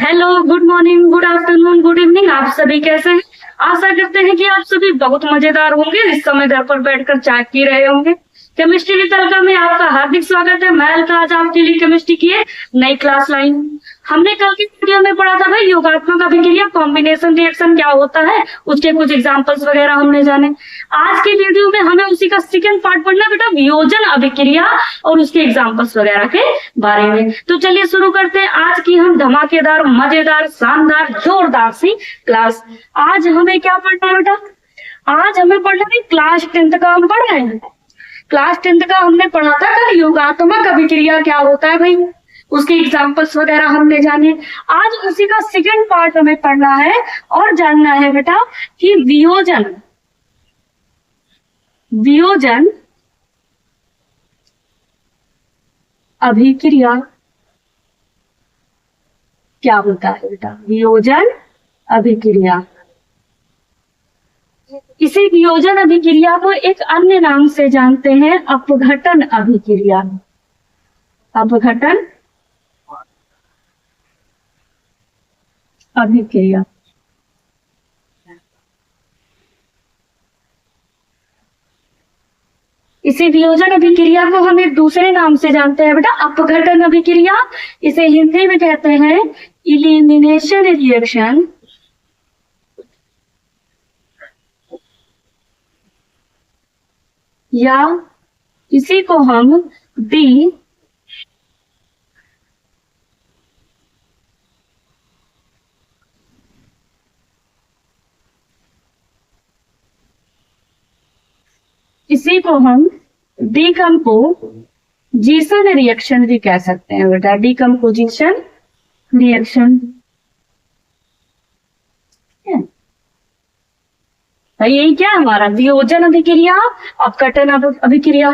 Hello, good morning, good afternoon, good evening. आप सभी कैसे हैं? आशा करते हैं कि आप सभी बहुत मजेदार होंगे। इस समय घर पर बैठकर चाय पी रहे होंगे। केमिस्ट्री की तड़का में आपका हार्दिक स्वागत है। मैं अलका आज आपके लिए केमिस्ट्री की एक नई क्लास लाई हूँ। हमने कल की वीडियो में पढ़ा था भाई योगात्मक अभिक्रिया, कॉम्बिनेशन रिएक्शन क्या होता है, उसके कुछ एग्जांपल्स वगैरह हमने जाने। आज की वीडियो में हमें उसी का सेकंड पार्ट पढ़ना है बेटा, वियोजन अभिक्रिया और उसके एग्जांपल्स वगैरह के बारे में। तो चलिए शुरू करते हैं आज की हम धमाकेदार, मजेदार, शानदार, जोरदार सी क्लास। आज हमें क्या पढ़ना है बेटा? आज हमें पढ़ना है क्लास 10th का हम पढ़ रहे हैं। क्लास 10th का हमने पढ़ा था कल, योगात्मक अभिक्रिया क्या होता है भाई, उसके एग्जाम्पल्स वगैरह हमने जाने। आज उसी का सेकंड पार्ट हमें पढ़ना है और जानना है बेटा कि वियोजन अभिक्रिया क्या होता है बेटा। वियोजन अभिक्रिया, इसी वियोजन अभिक्रिया को एक अन्य नाम से जानते हैं, अपघटन अभिक्रिया। अपघटन अभिक्रिया, इसी वियोजन अभिक्रिया को हम एक दूसरे नाम से जानते हैं बेटा, अपघटन अभिक्रिया। इसे हिंदी में कहते हैं इलिमिनेशन रिएक्शन, या इसी को हम डिकम्पोजिशन रिएक्शन भी कह सकते हैं बेटा, डिकम्पोजिशन रिएक्शन। यही क्या हमारा वियोजन अभिक्रिया, अपघटन अभिक्रिया,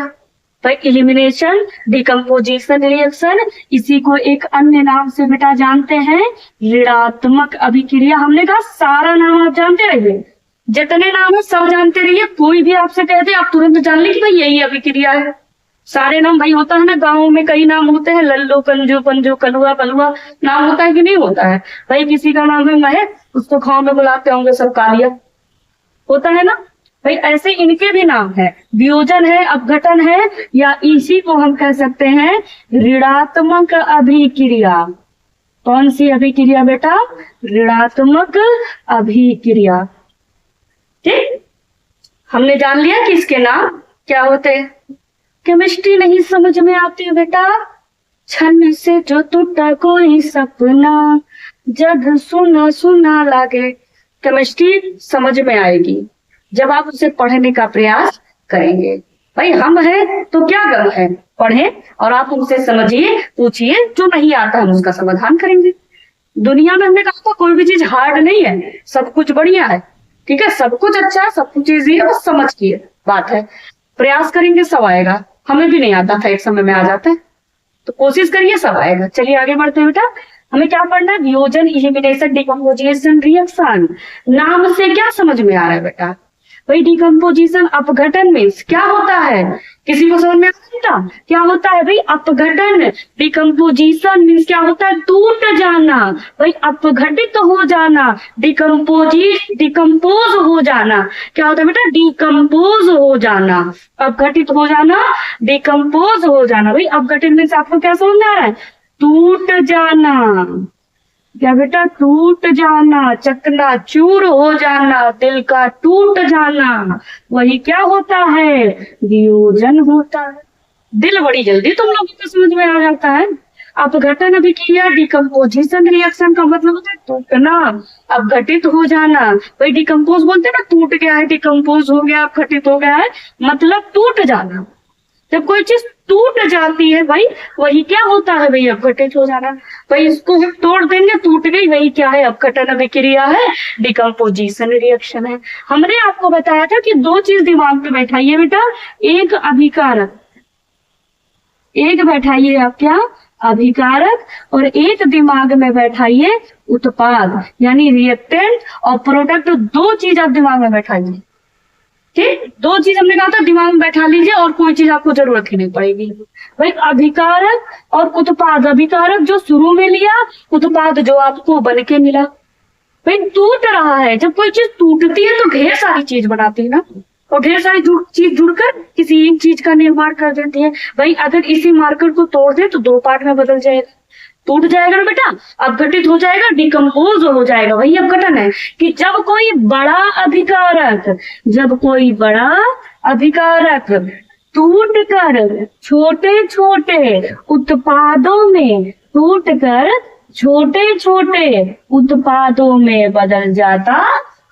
तो इलिमिनेशन, डिकम्पोजिशन रिएक्शन। इसी को एक अन्य नाम से बेटा जानते हैं ऋणात्मक अभिक्रिया। हमने कहा सारा नाम आप जानते रहिए, जितने नाम है सब जानते रहिए। कोई भी आपसे कहते आप तुरंत जान ली कि भाई यही अभिक्रिया है। सारे नाम भाई होता है ना, गाँव में कई नाम होते हैं, लल्लू, कंजू, पंजू, कलुआ, बलुआ, नाम होता है कि नहीं होता है भाई। किसी का नाम है महेश, उसको गाँव में बुलाते होंगे सब कालिया, होता है ना भाई। ऐसे इनके भी नाम है, वियोजन है, अपघटन है, या इसी को हम कह सकते हैं ऋणात्मक अभिक्रिया। कौन सी अभिक्रिया बेटा? ऋणात्मक अभिक्रिया। ठीक, हमने जान लिया कि इसके नाम क्या होते हैं। केमिस्ट्री नहीं समझ में आती है बेटा, छन से जो टूटा कोई सपना, जब सुना सुना लागे। केमिस्ट्री समझ में आएगी जब आप उसे पढ़ने का प्रयास करेंगे। भाई हम हैं तो क्या गम है, पढ़ें और आप उनसे समझिए, पूछिए, जो नहीं आता हम उसका समाधान करेंगे। दुनिया में हमने कहा था कोई भी चीज हार्ड नहीं है, सब कुछ बढ़िया है, ठीक है, सब कुछ अच्छा है, सब कुछ इजी है, बस समझ की बात है। प्रयास करेंगे सब आएगा। हमें भी नहीं आता था, एक समय में आ जाता है, तो कोशिश करिए सब आएगा। चलिए आगे बढ़ते हैं बेटा। हमें क्या पढ़ना है? वियोजन, इलिमिनेशन, डिकम्पोजिशन रिएक्शन। नाम से क्या समझ में आ रहा है बेटा? भाई डिकम्पोजिशन, अपघटन मीन्स क्या होता है? किसी को समझ में आता क्या होता है भाई? अपघटन। डिकम्पोजिशन मीन्स क्या होता है? टूट जाना। भाई अपघटित हो जाना, डिकम्पोज हो जाना। क्या होता है बेटा? डिकम्पोज हो जाना, अपघटित हो जाना, डिकम्पोज हो जाना। भाई अपघटित मीन्स आपको क्या समझ में आ रहा है? टूट जाना। क्या बेटा? टूट जाना, चकनाचूर हो जाना, दिल का टूट जाना, वही क्या होता है? वियोजन होता है। दिल बड़ी जल्दी तुम लोगों को समझ में आ जाता है। अपघटन अभिक्रिया, डिकम्पोजिशन रिएक्शन का मतलब होता है टूटना, अपघटित हो जाना। भाई डिकम्पोज बोलते हैं ना, टूट गया है, डिकम्पोज हो गया, अपघटित हो गया है, मतलब टूट जाना। जब कोई चीज टूट जाती है भाई, वही क्या होता है भाई? अपघटित हो जाना। भाई इसको हम तोड़ देंगे, टूट गई, वही क्या है? अपघटन अभिक्रिया है, डिकम्पोजिशन रिएक्शन है। हमने आपको बताया था कि दो चीज दिमाग में बैठाइए बेटा, एक अभिकारक, एक बैठाइए आप क्या? अभिकारक, और एक दिमाग में बैठाइए उत्पाद यानी रिएक्टेंट और प्रोडक्ट। दो चीज आप दिमाग में बैठाइए, ठीक, दो चीज हमने कहा था दिमाग में बैठा लीजिए और कोई चीज आपको जरूरत ही नहीं पड़ेगी। भाई अभिकारक और उत्पाद, अभिकारक जो शुरू में लिया, उत्पाद जो आपको बन के मिला। भाई टूट रहा है, जब कोई चीज टूटती है तो ढेर सारी चीज बनाती है ना, और ढेर सारी चीज जुड़कर किसी एक चीज का निर्माण कर देती है। भाई अगर इसी मार्कर को तोड़ दे तो दो पार्ट में बदल जाएगा, टूट जाएगा ना बेटा, अपघटित हो जाएगा, डिकम्पोज हो जाएगा। वही अपघटन है कि जब कोई बड़ा अभिकारक, जब कोई बड़ा अभिकारक टूट कर छोटे छोटे उत्पादों में, टूट कर छोटे छोटे उत्पादों में बदल जाता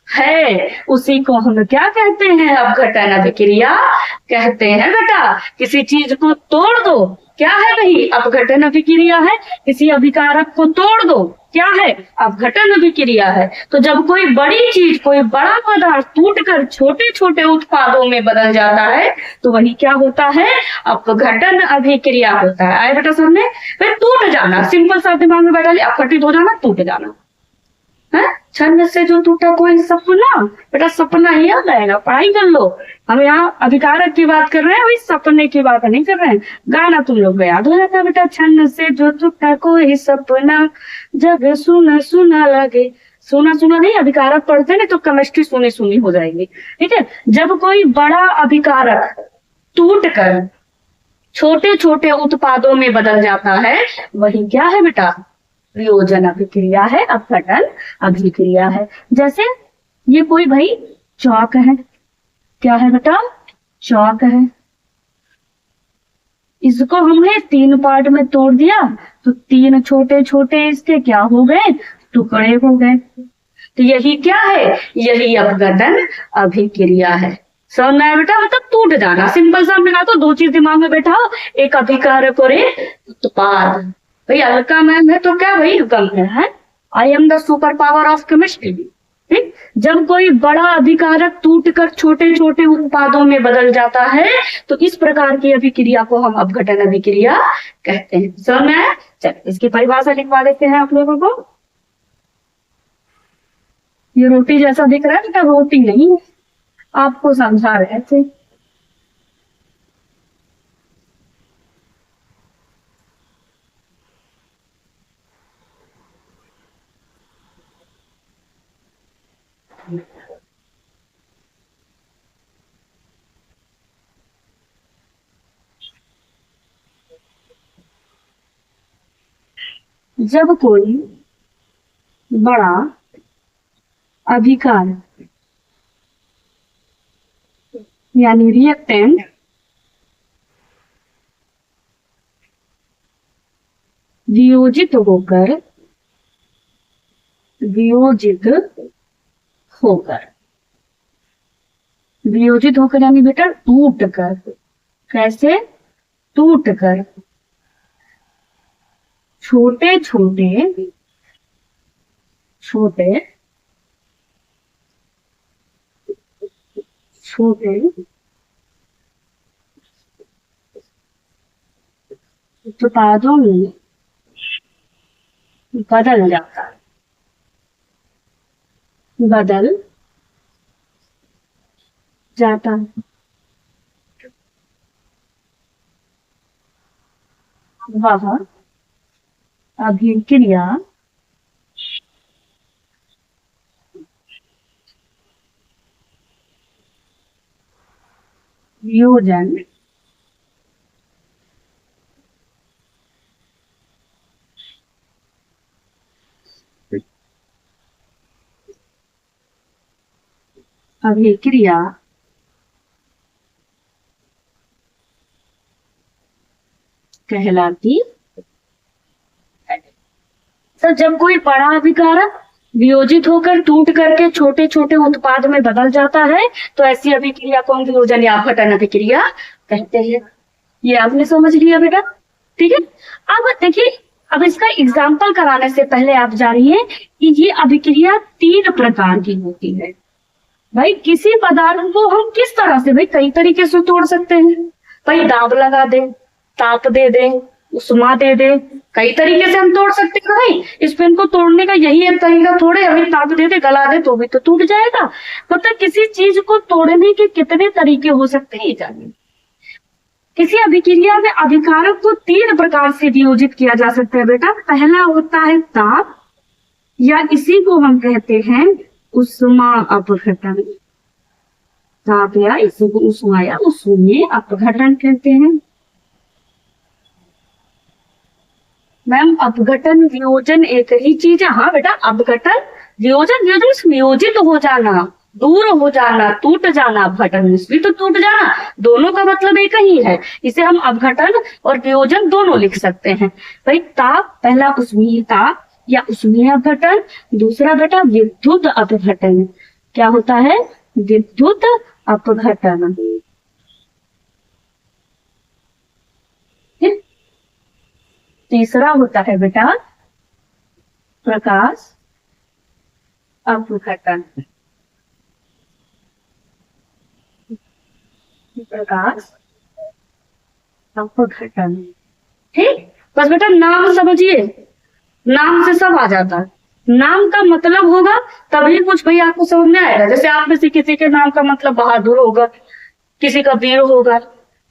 है, उसी को हम क्या कहते हैं? अपघटन अभिक्रिया कहते हैं बेटा। किसी चीज को तोड़ दो, क्या है भाई? अपघटन अभिक्रिया है। किसी अभिकारक को तोड़ दो, क्या है? अपघटन अभिक्रिया है। तो जब कोई बड़ी चीज, कोई बड़ा पदार्थ टूटकर छोटे छोटे उत्पादों में बदल जाता है तो वही क्या होता है? अपघटन अभिक्रिया होता है। आए बेटा सामने? फिर टूट जाना, सिंपल सा दिमाग में बैठा लिया, अपघटित हो जाना, टूट जाना है। छन्न से जो टूटा कोई सपना, बेटा सपना ही याद आएगा, पढ़ाई कर लो। हम यहाँ अभिकारक की बात कर रहे हैं, वही सपने की बात नहीं कर रहे हैं। गाना तुम लोग को याद हो जाता है बेटा, छन्न से जो टूटा कोई सपना, जब सुना सुना लगे। सुना सुना नहीं, अभिकारक पढ़ते नहीं तो केमिस्ट्री सुनी सुनी हो जाएगी, ठीक है। जब कोई बड़ा अभिकारक टूट कर छोटे छोटे उत्पादों में बदल जाता है, वही क्या है बेटा? वियोजन अभिक्रिया है, अपघटन अभिक्रिया है। जैसे ये कोई भाई चौक है, क्या है बेटा? चौक है। इसको हमने तीन पार्ट में तोड़ दिया तो तीन छोटे छोटे इसके क्या हो गए? टुकड़े हो गए। तो यही क्या है? यही अपघटन अभिक्रिया है। समझ में आया बेटा? मतलब टूट जाना, सिंपल सा हमने कहा तो दो चीज दिमाग में बैठाओ, एक अभिकारक और एक उत्पाद। भाई हल्का मैम है तो क्या भाई गम है? I am the super power of chemistry. ठीक, जब कोई बड़ा अभिकारक टूट कर छोटे छोटे उत्पादों में बदल जाता है तो इस प्रकार की अभिक्रिया को हम अपघटन अभिक्रिया कहते हैं। समझ में आया? चलिए इसकी परिभाषा लिखवा देते हैं आप लोगों को। ये रोटी जैसा दिख रहा है बेटा, रोटी नहीं, आपको समझा रहे थे। जब कोई बड़ा अभिकारक यानी रिएक्टेंट वियोजित होकर यानी बेटा टूट कर, कैसे? टूट कर छोटे उत्पादों में बदल जाता है, वह अभिक्रिया वियोजन अभिक्रिया कहलाती है। तो जब कोई बड़ा अभिकारक वियोजित होकर टूट करके छोटे छोटे उत्पाद में बदल जाता है तो ऐसी अभिक्रिया को हम वियोजन या अपघटन अभिक्रिया कहते हैं। ये आपने समझ लिया बेटा, ठीक है। अब देखिए, अब इसका एग्जाम्पल कराने से पहले आप जानिए कि ये अभिक्रिया तीन प्रकार की होती है। भाई किसी पदार्थ को हम किस तरह से, भाई कई तरीके से तोड़ सकते हैं। भाई दाब लगा दे, ताप दे दे, उष्मा दे दे। कई तरीके से हम तोड़ सकते हैं भाई, इस पेन को तोड़ने का यही एक तरीका थोड़े अभी ताप दे दे गला दे तो भी तो टूट जाएगा। मतलब किसी चीज को तोड़ने के कितने तरीके हो सकते हैं ये जानिए। किसी अभिक्रिया में अभिकारक को 3 प्रकार से वियोजित किया जा सकता है बेटा। पहला होता है ताप, या इसी को हम कहते हैं उष्मा अपघटन। ताप या इसी को उष्मा या उष्मीय अपघटन कहते हैं। मैम अपघटन वियोजन एक ही चीज है। हाँ बेटा, अपघटन वियोजन, वियोजन वियोजित हो जाना, दूर हो जाना, टूट जाना। अपघटन भी तो टूट जाना, दोनों का मतलब एक ही है। इसे हम अपघटन और वियोजन दोनों लिख सकते हैं भाई। ताप पहला उष्मीय ताप या उष्मीय अपघटन, दूसरा बेटा विद्युत अपघटन। क्या होता है? विद्युत अपघटन। तीसरा होता है बेटा प्रकाश अपघटन। प्रकाश अपघटन। ठीक, बस बेटा नाम समझिए, नाम से सब आ जाता है। नाम का मतलब होगा तभी कुछ भाई आपको समझ में आएगा। जैसे आप में से किसी के नाम का मतलब बहादुर होगा, किसी का वीर होगा,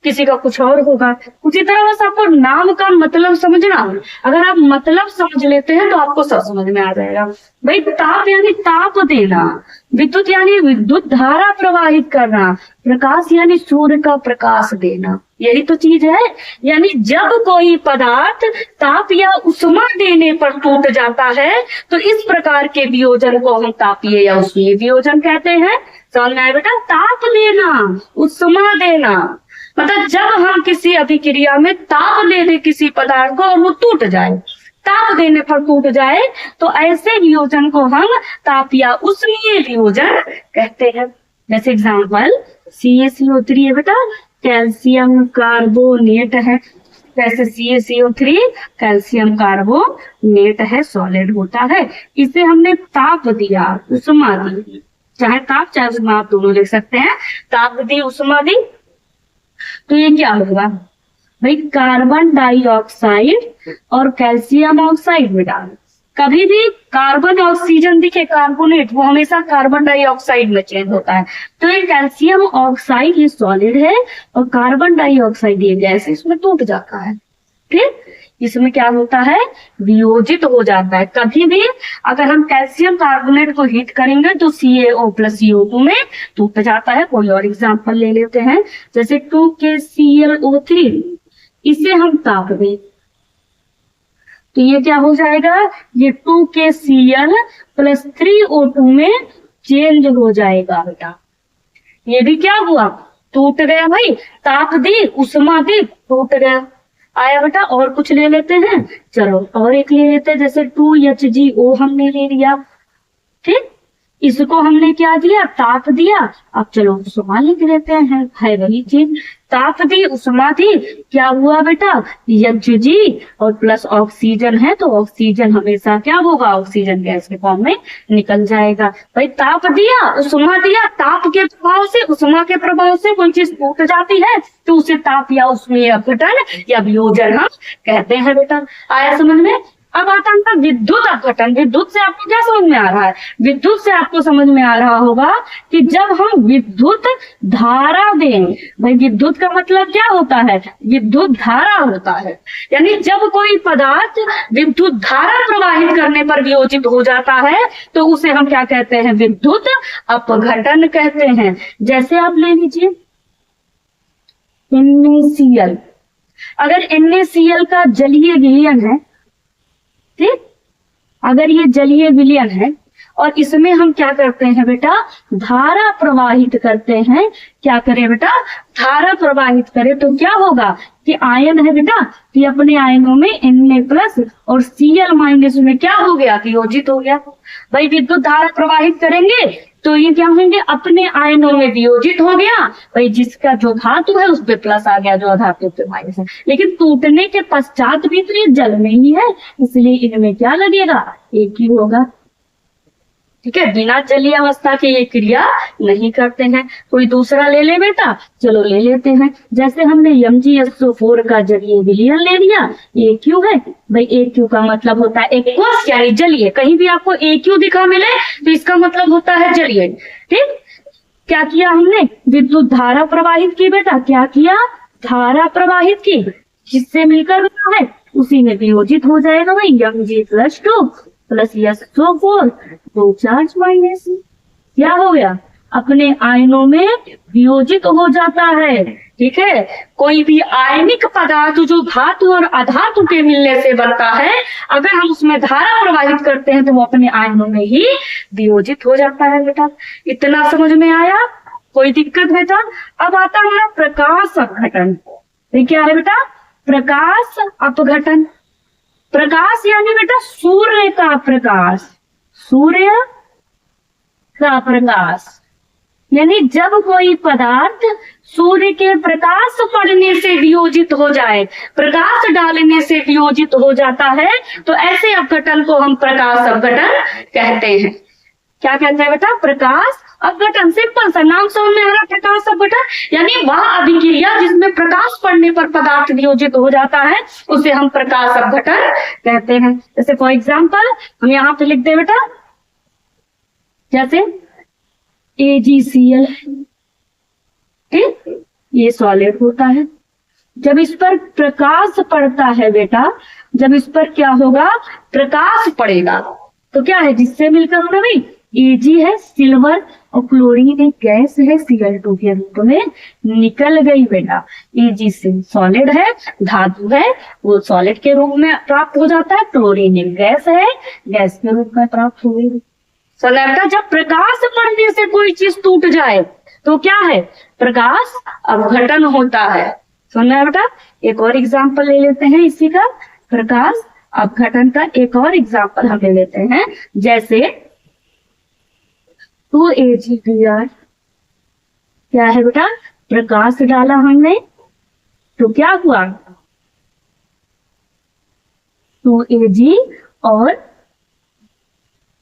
किसी का कुछ और होगा। उसी तरह बस आपको नाम का मतलब समझना। अगर आप मतलब समझ लेते हैं तो आपको सब समझ में आ जाएगा भाई। ताप यानी ताप देना, विद्युत यानी विद्युत धारा प्रवाहित करना, प्रकाश यानी सूर्य का प्रकाश देना। यही तो चीज है। यानी जब कोई पदार्थ ताप या उष्मा देने पर टूट जाता है तो इस प्रकार के वियोजन को हम तापीय या उष्मीय वियोजन कहते हैं। समझ में आया बेटा? ताप देना, उष्मा देना, मतलब जब हम किसी अभिक्रिया में ताप दे दे किसी पदार्थ को और वो टूट जाए, ताप देने पर टूट जाए, तो ऐसे वियोजन को हम ताप या उष्मीय वियोजन कहते हैं। जैसे एग्जाम्पल CaCO3 है बेटा, कैल्शियम कार्बोनेट है। जैसे CaCO3 कैल्शियम कार्बोनेट है, सॉलिड होता है। इसे हमने ताप दिया, उष्मा दी, चाहे ताप चाहे उष्मा आप दोनों लिख सकते हैं। ताप दी, उष्मा दी, तो ये क्या होगा भाई? कार्बन डाइऑक्साइड और कैल्शियम ऑक्साइड में डाल। कभी भी कार्बन ऑक्सीजन दिखे कार्बोनेट, वो हमेशा कार्बन डाइऑक्साइड में चेंज होता है। तो ये कैल्शियम ऑक्साइड ये सॉलिड है और कार्बन डाइऑक्साइड ये गैस, इसमें टूट जाता है। ठीक, इसमें क्या होता है? वियोजित हो जाता है। कभी भी अगर हम कैल्शियम कार्बोनेट को हीट करेंगे तो CaO+CO2 में टूट जाता है। कोई और एग्जांपल ले लेते हैं, जैसे 2KClO3, इसे हम ताप दें तो ये क्या हो जाएगा? ये 2KCl+3O2 में चेंज हो जाएगा बेटा। ये भी क्या हुआ? टूट गया भाई। ताप दी, उष्मा दी, टूट गया। आया बेटा? और कुछ ले लेते हैं, चलो और एक ले लेते हैं, जैसे 2HgO हमने ले लिया। ठीक, इसको हमने क्या दिया? ताप दिया। अब चलो उष्मा लिख लेते हैं, है वही चीज। ताप दी, उष्मा दी, क्या हुआ बेटा? Hg और प्लस ऑक्सीजन है तो ऑक्सीजन हमेशा क्या होगा? ऑक्सीजन गैस के फॉर्म में निकल जाएगा। भाई ताप दिया, उष्मा दिया, ताप के प्रभाव से, उष्मा के प्रभाव से कोई चीज टूट जाती है तो उसे ताप या उष्मीय अपघटन या वियोजन हम कहते हैं बेटा। आया समझ में? अब आता है विद्युत अपघटन। विद्युत से आपको क्या समझ में आ रहा है? विद्युत से आपको समझ में आ रहा होगा कि जब हम विद्युत धारा दें, भाई विद्युत का मतलब क्या होता है? विद्युत धारा होता है। यानी जब कोई पदार्थ विद्युत धारा प्रवाहित करने पर वियोजित हो जाता है तो उसे हम क्या कहते हैं? विद्युत अपघटन कहते हैं। जैसे आप ले लीजिए NaCl। अगर NaCl का जलीय विलयन है, ठीक, अगर ये जलीय विलयन है और इसमें हम क्या करते हैं बेटा? धारा प्रवाहित करते हैं। क्या करें बेटा? धारा प्रवाहित करें तो क्या होगा कि आयन है बेटा, कि अपने आयनों में Na+ और Cl- में क्या हो गया? वियोजित हो गया। भाई विद्युत धारा प्रवाहित करेंगे तो ये क्या होंगे? अपने आयनों में वियोजित हो गया। भाई जिसका जो धातु है उस पे प्लस आ गया, जो अधातु पे माइनस है। लेकिन टूटने के पश्चात भी तो ये जल में ही है, इसलिए इनमें क्या लगेगा? एक ही होगा। ठीक है, बिना जलीय अवस्था के ये क्रिया नहीं करते हैं। कोई दूसरा ले ले बेटा, चलो ले लेते हैं। जैसे हमने MgSO4 का जलीय विलयन ले लिया, AQ है भाई। AQ का मतलब होता है एक्वस यानी जलीय। कहीं भी आपको AQ दिखा मिले तो इसका मतलब होता है जलीय। ठीक, क्या किया हमने, विद्युत धारा प्रवाहित की बेटा। क्या किया, धारा प्रवाहित की, जिससे मिलकर बना है उसी में वियोजित हो जाएगा भाई Mg+2 प्लस SO4 दो चार्ज माइनस। क्या हो गया, अपने आयनों में वियोजित हो जाता है। ठीक है, कोई भी आयनिक पदार्थ जो धातु और अधातु के मिलने से बनता है, अगर हम उसमें धारा प्रवाहित करते हैं तो वो अपने आयनों में ही वियोजित हो जाता है बेटा। इतना समझ में आया, कोई दिक्कत बेटा। अब आता है प्रकाश अपघटन। ये क्या है बेटा, प्रकाश अपघटन। प्रकाश यानी बेटा सूर्य का प्रकाश, सूर्य का प्रकाश यानी जब कोई पदार्थ सूर्य के प्रकाश पड़ने से वियोजित हो जाए, प्रकाश डालने से वियोजित हो जाता है, तो ऐसे अपघटन को हम प्रकाश अपघटन कहते हैं। क्या कहते हैं बेटा, प्रकाश अपघटन। सिंपल सा नाम समझ में आ रहा, प्रकाश अपघटन यानी वह अभिक्रिया जिसमें प्रकाश पड़ने पर पदार्थ वियोजित हो जाता है, उसे हम प्रकाश अपघटन कहते हैं। जैसे फॉर एग्जाम्पल हम यहाँ पे लिख दे बेटा, जैसे AgCl, ठीक, ये सॉलिड होता है। जब इस पर प्रकाश पड़ता है बेटा, जब इस पर क्या होगा, प्रकाश पड़ेगा, तो क्या है, जिससे मिलकर होना भाई Ag है सिल्वर और क्लोरीन एक गैस है Cl2 के रूप में निकल गई बेटा। Ag से सॉलिड है, धातु है, वो सॉलिड के रूप में प्राप्त हो जाता है। क्लोरीन एक गैस है, गैस के रूप में प्राप्त हो गई। तो बेटा जब प्रकाश पड़ने से कोई चीज टूट जाए तो क्या है, प्रकाश अपघटन होता है। सुनना है बेटा, एक और एग्जाम्पल ले लेते हैं इसी का, प्रकाश अपघटन का एक और एग्जाम्पल हम ले लेते हैं। जैसे 2AgBr, क्या है बेटा, प्रकाश डाला हमने तो क्या हुआ, 2Ag और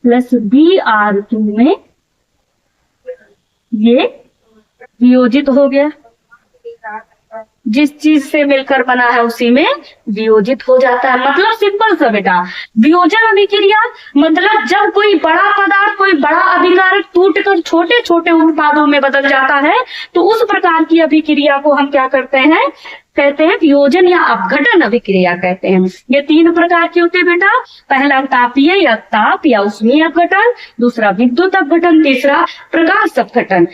प्लस Br2 में ये वियोजित हो गया। जिस चीज से मिलकर बना है उसी में वियोजित हो जाता है। मतलब सिंपल सा बेटा, वियोजन अभिक्रिया मतलब जब कोई बड़ा पदार्थ, कोई बड़ा अभिकारक टूटकर छोटे छोटे उत्पादों में बदल जाता है, तो उस प्रकार की अभिक्रिया को हम क्या करते हैं, कहते हैं वियोजन या अपघटन अभिक्रिया कहते हैं। ये तीन प्रकार के होते हैं बेटा, पहला तापीय या ताप या उष्मीय अपघटन, दूसरा विद्युत अपघटन, तीसरा प्रकाश अपघटन।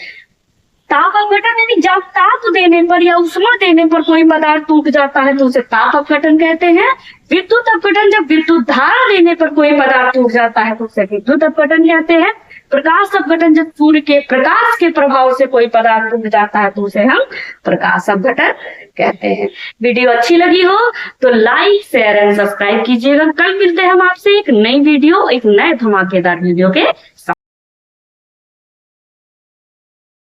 ताप अपघटन यानी जब ताप देने पर या उष्मा देने पर कोई पदार्थ टूट जाता है तो उसे ताप अपघटन कहते हैं। विद्युत अपघटन जब विद्युत धारा देने पर कोई पदार्थ टूट जाता है तो उसे विद्युत अपघटन कहते हैं। प्रकाश अपघटन जब सूर्य के प्रकाश के प्रभाव से कोई पदार्थ टूट जाता है तो उसे हम प्रकाश अपघटन कहते हैं। वीडियो अच्छी लगी हो तो लाइक, शेयर एंड सब्सक्राइब कीजिएगा। कल मिलते हैं हम आपसे एक नई वीडियो, एक नए धमाकेदार वीडियो के साथ।